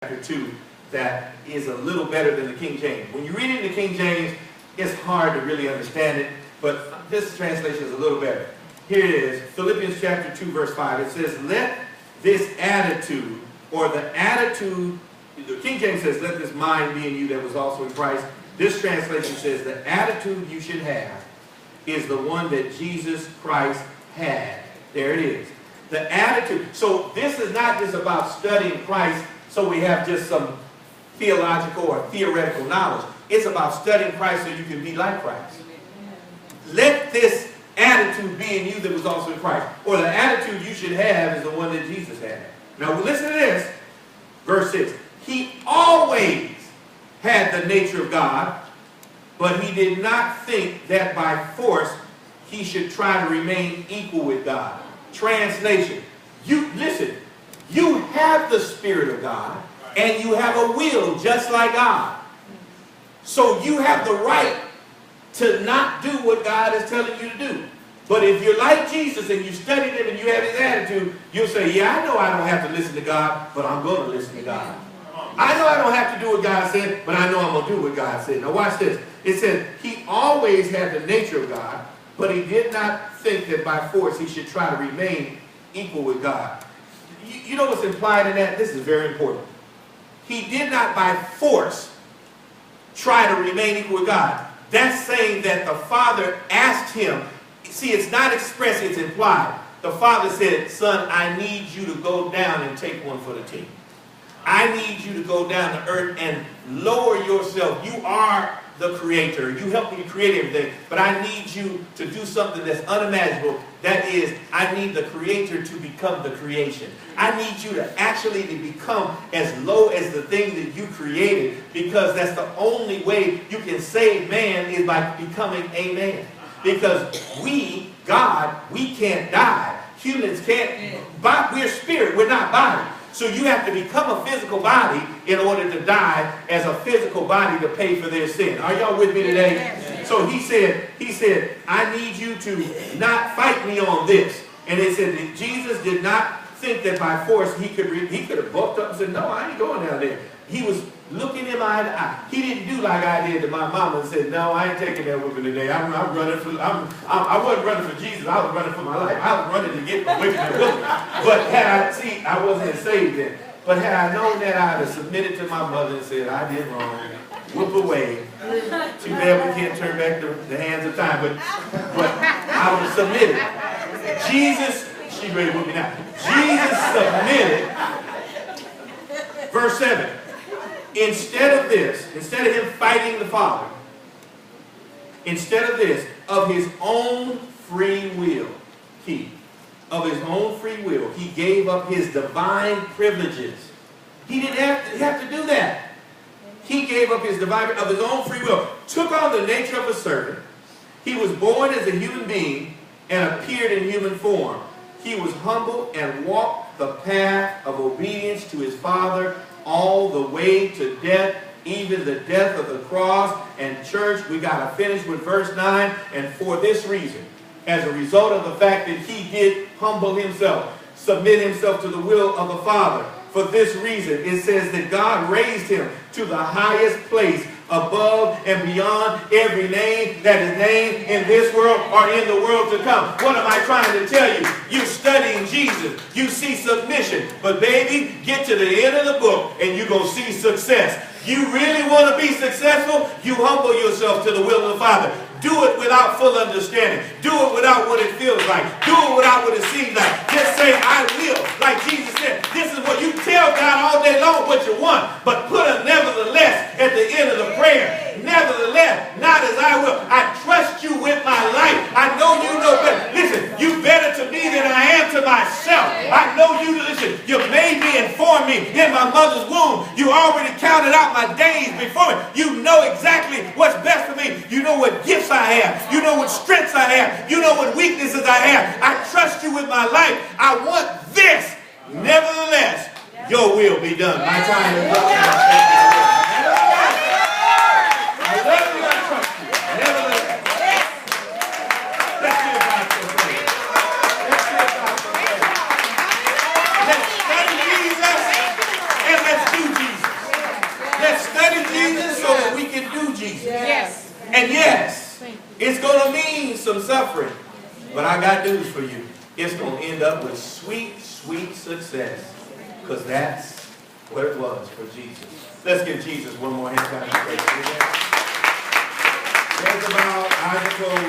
chapter 2 that is a little better than the King James. When you read it in the King James, it's hard to really understand it, but this translation is a little better. Here it is, Philippians chapter 2, verse 5. It says, let this attitude, or the attitude, the King James says, let this mind be in you that was also in Christ. This translation says, the attitude you should have is the one that Jesus Christ had. There it is. The attitude. So this is not just about studying Christ so we have just some theological or theoretical knowledge. It's about studying Christ so you can be like Christ. Let this attitude be in you that was also in Christ. Or the attitude you should have is the one that Jesus had. Now listen to this. Verse 6. He always had the nature of God, but he did not think that by force he should try to remain equal with God. Translation. Listen, you have the Spirit of God, and you have a will just like God. So you have the right to not do what God is telling you to do. But if you're like Jesus and you study him and you have his attitude, you'll say, yeah, I know I don't have to listen to God, but I'm going to listen to God. I know I don't have to do what God said, but I know I'm going to do what God said. Now watch this. It says, he always had the nature of God, but he did not think that by force he should try to remain equal with God. You know what's implied in that? This is very important. He did not by force try to remain equal with God. That's saying that the Father asked him. See, it's not expressed, it's implied. The Father said, son, I need you to go down and take one for the team. I need you to go down to earth and lower yourself. You are the creator. You help me to create everything. But I need you to do something that's unimaginable. That is, I need the creator to become the creation. I need you to actually become as low as the thing that you created, because that's the only way you can save man is by becoming a man. Because we, God, we can't die. Humans can't. We're spirit. We're not body. So you have to become a physical body in order to die as a physical body to pay for their sin. Are y'all with me today? Yes. So he said, I need you to not fight me on this. And it said that Jesus did not think that by force he could have bucked up and said, no, I ain't going down there. He was looking him eye to eye. He didn't do like I did to my mama and said, no, I ain't taking that whipping today. I wasn't running for Jesus. I was running for my life. I was running to get my whipping and whooping. But I wasn't saved then. But had I known that, I would have submitted to my mother and said, I did wrong. Whoop away. Too bad we can't turn back the hands of time. But I would have submitted. Jesus, she's ready to whoop me now. Jesus submitted. Verse 7. Instead of him fighting the Father, instead of this, of his own free will, he gave up his divine privileges. He didn't have to do that. He gave up his of his own free will, took on the nature of a servant. He was born as a human being and appeared in human form. He was humble and walked the path of obedience to his Father all the way to death, even the death of the cross. And church, we got to finish with verse 9. And for this reason, as a result of the fact that he did humble himself, submit himself to the will of the Father, for this reason, it says that God raised him to the highest place above and beyond every name that is named in this world or in the world to come. What am I trying to tell you? You're studying Jesus. You see submission. But baby, get to the end of the book and you're going to see success. You really want to be successful? You humble yourself to the will of the Father. Do it without full understanding. Do it without what it feels like. Do it without what it seems like. Just say, I will. Like Jesus said, this is what you tell God all day long what you want. But put a nevertheless at the end of the prayer. Nevertheless, not as I will. I trust you with my life. I know you know better. Listen, you better to me than I am to myself. I know you. Listen, you made me and formed me in my mother's womb. You already counted out my days before me. You know exactly what's best for me. You know what gifts I have. You know what strengths I have. You know what weaknesses I have. I trust you with my life. I want this. Nevertheless, your will be done. My time is up. I love you. I trust you. Nevertheless. Let's see if I can say it. Let's study Jesus and let's do Jesus. Jesus. Yes. And yes, it's going to mean some suffering. But I got news for you. It's going to end up with sweet, sweet success. Because that's what it was for Jesus. Let's give Jesus one more hand clap of praise. There's about, I suppose,